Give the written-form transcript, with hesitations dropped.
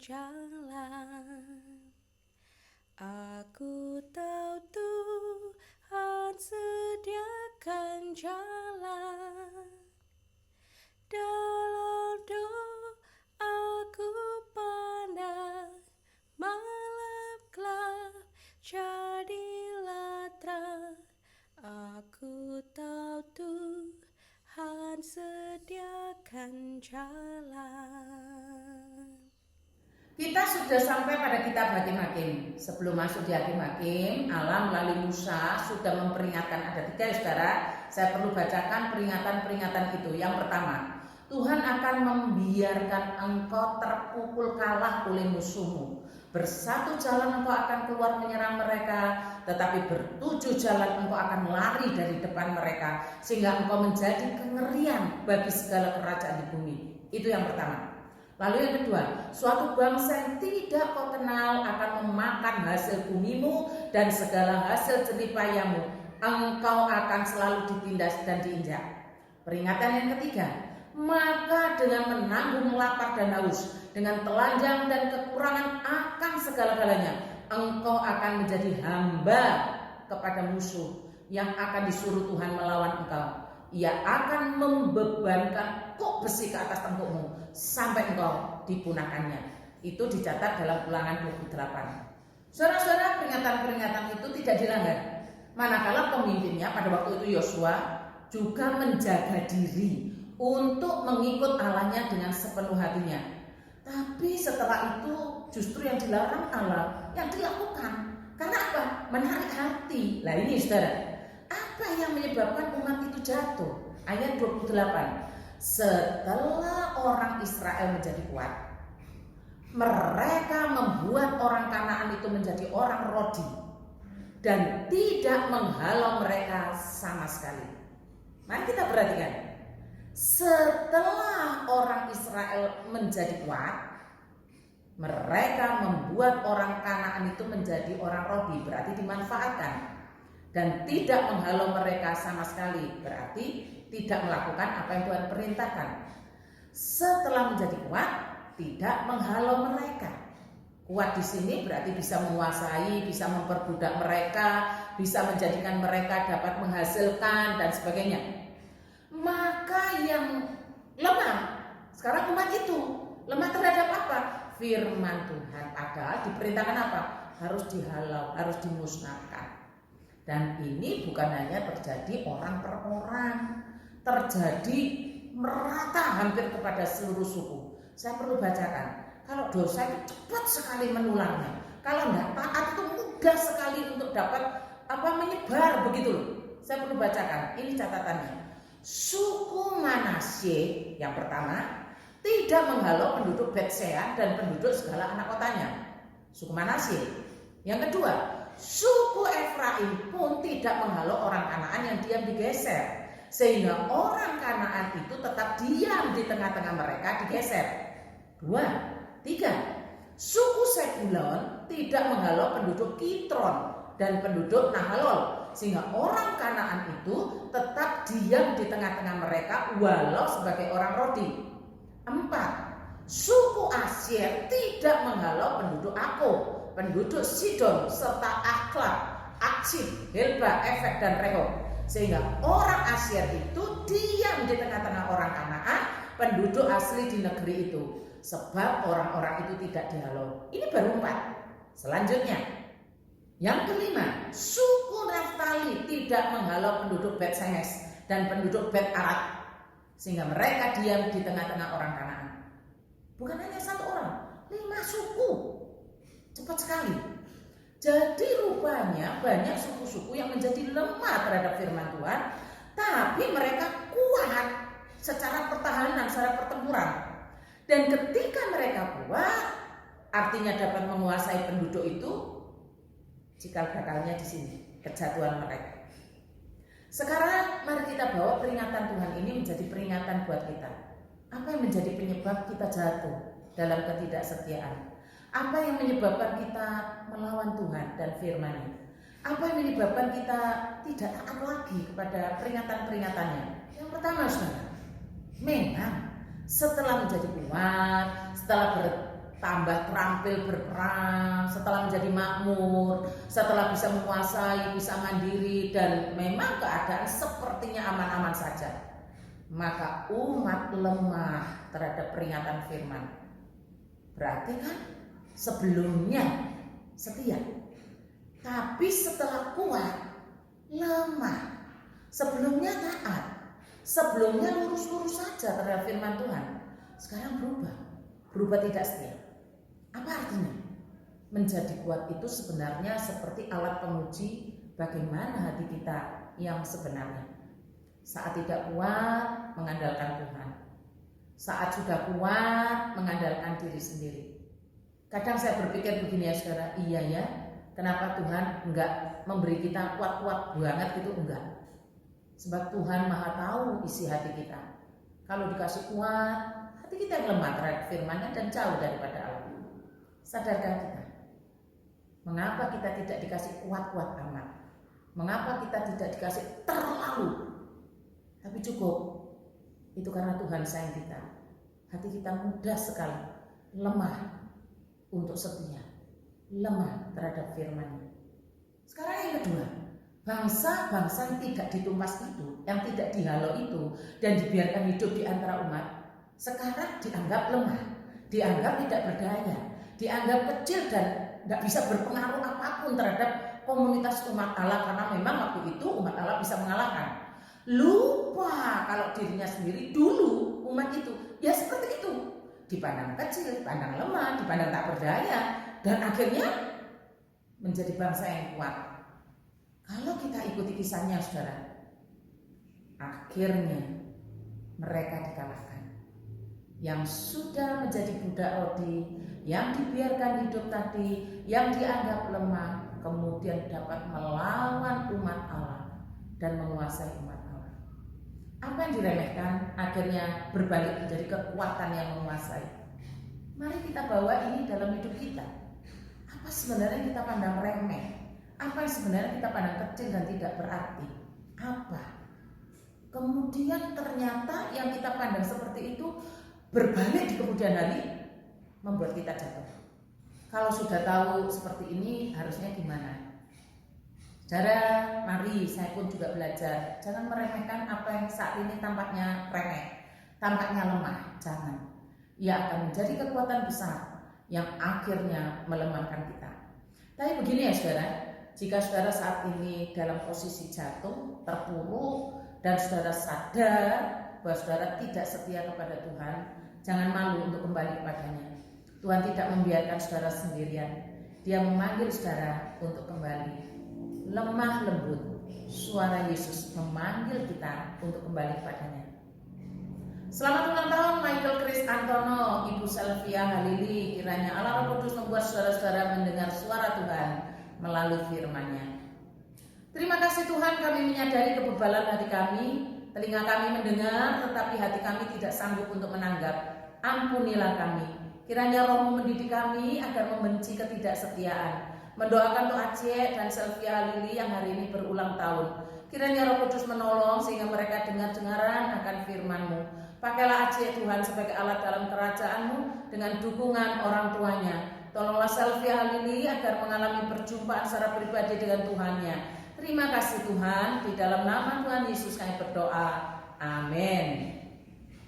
jalan. Aku tahu Tuhan sediakan jalan. Dalam doaku pandang malam gelap jadilah terang. Aku tahu Tuhan sediakan jalan. Kita sudah sampai pada kitab Hakim-Hakim. Sebelum masuk di Hakim-Hakim, Allah melalui Musa sudah memperingatkan, ada 3 ya saudara. Saya perlu bacakan peringatan-peringatan itu. Yang pertama, Tuhan akan membiarkan engkau terpukul kalah oleh musuhmu. Bersatu jalan engkau akan keluar menyerang mereka, tetapi bertujuh jalan engkau akan lari dari depan mereka, sehingga engkau menjadi kengerian bagi segala kerajaan di bumi. Itu yang pertama. Lalu yang kedua, suatu bangsa yang tidak kau kenal akan memakan hasil bumimu dan segala hasil jeripayamu. Engkau akan selalu ditindas dan diinjak. Peringatan yang ketiga, maka dengan menanggung lapar dan haus, dengan telanjang dan kekurangan akan segala-galanya, engkau akan menjadi hamba kepada musuh yang akan disuruh Tuhan melawan engkau. Ia akan membebankan kuk besi ke atas tengkukmu sampai engkau dipunahkannya. Itu dicatat dalam Ulangan 28. Saudara-saudara, peringatan-peringatan itu tidak dilanggar. Manakala pemimpinnya pada waktu itu Yosua juga menjaga diri untuk mengikut Allahnya dengan sepenuh hatinya. Tapi setelah itu justru yang dilarang Allah yang dilakukan. Karena apa? Menarik hati. Lah ini saudara, apa yang menyebabkan umat itu jatuh? Ayat 28. Setelah orang Israel menjadi kuat, mereka membuat orang Kanaan itu menjadi orang Rodi dan tidak menghalau mereka sama sekali. Mari kita perhatikan. Setelah orang Israel menjadi kuat, mereka membuat orang Kanaan itu menjadi orang Rodi, berarti dimanfaatkan. Dan tidak menghalau mereka sama sekali, berarti tidak melakukan apa yang Tuhan perintahkan. Setelah menjadi kuat, tidak menghalau mereka. Kuat di sini berarti bisa menguasai, bisa memperbudak mereka, bisa menjadikan mereka dapat menghasilkan dan sebagainya. Maka yang lemah, sekarang umat itu lemah terhadap apa? Firman Tuhan. Padahal diperintahkan apa? Harus dihalau, harus dimusnahkan. Dan ini bukan hanya terjadi orang per orang, terjadi merata hampir kepada seluruh suku. Saya perlu bacakan, kalau dosa itu cepat sekali menularnya, kalau tidak taat itu mudah sekali untuk dapat menyebar begitu loh. Saya perlu bacakan, ini catatannya. Suku Manasye yang pertama tidak menghalau penduduk Bet-Sean dan penduduk segala anak kotanya. Suku Manasye. Yang kedua, suku Efraim pun tidak menghalau orang Kanaan yang diam di Geser, sehingga orang Kanaan itu tetap diam di tengah-tengah mereka di Geser. 2, 3, suku Sebulon tidak menghalau penduduk Kitron dan penduduk Nahalol, sehingga orang Kanaan itu tetap diam di tengah-tengah mereka walau sebagai orang Rodi. 4, suku Asyer tidak menghalau penduduk Ako, penduduk Sidon serta Akhlab, Aksib, Helba, Efek dan Rehob, sehingga orang Asyer itu diam di tengah-tengah orang Kanaan, penduduk asli di negeri itu, sebab orang-orang itu tidak dihalau. Ini baru 4. Selanjutnya, yang kelima, suku Naftali tidak menghalau penduduk Bet-Semes dan penduduk Bet-Arad, sehingga mereka diam di tengah-tengah orang Kanaan. Bukan hanya 1 orang, 5 suku. Cepat sekali. Jadi rupanya banyak suku-suku yang menjadi lemah terhadap firman Tuhan, tapi mereka kuat secara pertahanan, secara pertempuran. Dan ketika mereka kuat, artinya dapat menguasai penduduk itu, cikal bakalnya di sini, kejatuhan mereka. Sekarang mari kita bawa peringatan Tuhan ini menjadi peringatan buat kita. Apa yang menjadi penyebab kita jatuh dalam ketidaksetiaan? Apa yang menyebabkan kita melawan Tuhan dan firman-Nya? Apa yang menyebabkan kita tidak taat lagi kepada peringatan-peringatannya? Yang pertama, saudara, memang setelah menjadi kuat, setelah tambah terampil berperang, setelah menjadi makmur, setelah bisa menguasai, bisa mandiri, dan memang keadaan sepertinya aman-aman saja, maka umat lemah terhadap peringatan firman. Berarti kan sebelumnya setia, tapi setelah kuat lemah. Sebelumnya taat, sebelumnya lurus-lurus saja terhadap firman Tuhan, sekarang berubah tidak setia. Apa artinya? Menjadi kuat itu sebenarnya seperti alat penguji bagaimana hati kita yang sebenarnya. Saat tidak kuat, mengandalkan Tuhan. Saat sudah kuat, mengandalkan diri sendiri. Kadang saya berpikir begini ya saudara, iya ya, kenapa Tuhan enggak memberi kita kuat-kuat banget gitu, enggak. Sebab Tuhan Maha tahu isi hati kita. Kalau dikasih kuat, hati kita yang lemah terhadap firman-Nya dan jauh daripada Allah. Sadarkah kita? Mengapa kita tidak dikasih kuat-kuat amat? Mengapa kita tidak dikasih terlalu? Tapi cukup. Itu karena Tuhan sayang kita. Hati kita mudah sekali lemah untuk setia, lemah terhadap firman-Nya. Sekarang yang kedua, bangsa-bangsa yang tidak ditumpas itu, yang tidak dihalau itu, dan dibiarkan hidup di antara umat, sekarang dianggap lemah, dianggap tidak berdaya, dianggap kecil dan tidak bisa berpengaruh apapun terhadap komunitas umat Allah, karena memang waktu itu umat Allah bisa mengalahkan. Lupa kalau dirinya sendiri dulu umat itu ya seperti itu, dipandang kecil, dipandang lemah, dipandang tak berdaya, dan akhirnya menjadi bangsa yang kuat. Kalau kita ikuti kisahnya saudara, akhirnya mereka dikalahkan. Yang sudah menjadi budak rodi, yang dibiarkan hidup tadi, yang dianggap lemah, kemudian dapat melawan umat Allah dan menguasai umat Allah. Apa yang diremehkan akhirnya berbalik menjadi kekuatan yang menguasai. Mari kita bawa ini dalam hidup kita. Apa sebenarnya kita pandang remeh? Apa yang sebenarnya kita pandang kecil dan tidak berarti? Apa? Kemudian ternyata yang kita pandang seperti itu berbalik di kemudian hari membuat kita jatuh. Kalau sudah tahu seperti ini harusnya gimana? Saudara, mari saya pun juga belajar. Jangan meremehkan apa yang saat ini tampaknya remeh, tampaknya lemah. Jangan. Ia akan menjadi kekuatan besar yang akhirnya melemahkan kita. Tapi begini ya saudara, jika saudara saat ini dalam posisi jatuh, terpuruk, dan saudara sadar bahwa saudara tidak setia kepada Tuhan, jangan malu untuk kembali kepadanya. Tuhan tidak membiarkan saudara sendirian. Dia memanggil saudara untuk kembali. Lemah lembut, suara Yesus memanggil kita untuk kembali kepadanya. Selamat ulang tahun Michael Chris Antono, Ibu Selvia Halili. Kiranya Allah Roh Kudus membuat saudara-saudara mendengar suara Tuhan melalui firman-Nya. Terima kasih Tuhan, kami menyadari kebebalan hati kami. Telinga kami mendengar, tetapi hati kami tidak sanggup untuk menanggap. Ampunilah kami. Kiranya Roh-Mu mendidik kami agar membenci ketidaksetiaan. Mendoakan untuk Aceh dan Selvia Halili yang hari ini berulang tahun. Kiranya Roh Kudus menolong sehingga mereka dengar-dengaran akan firman-Mu. Pakailah Aceh Tuhan sebagai alat dalam kerajaan-Mu dengan dukungan orang tuanya. Tolonglah Selvia Halili agar mengalami perjumpaan secara pribadi dengan Tuhannya. Terima kasih Tuhan, di dalam nama Tuhan Yesus kami berdoa. Amin.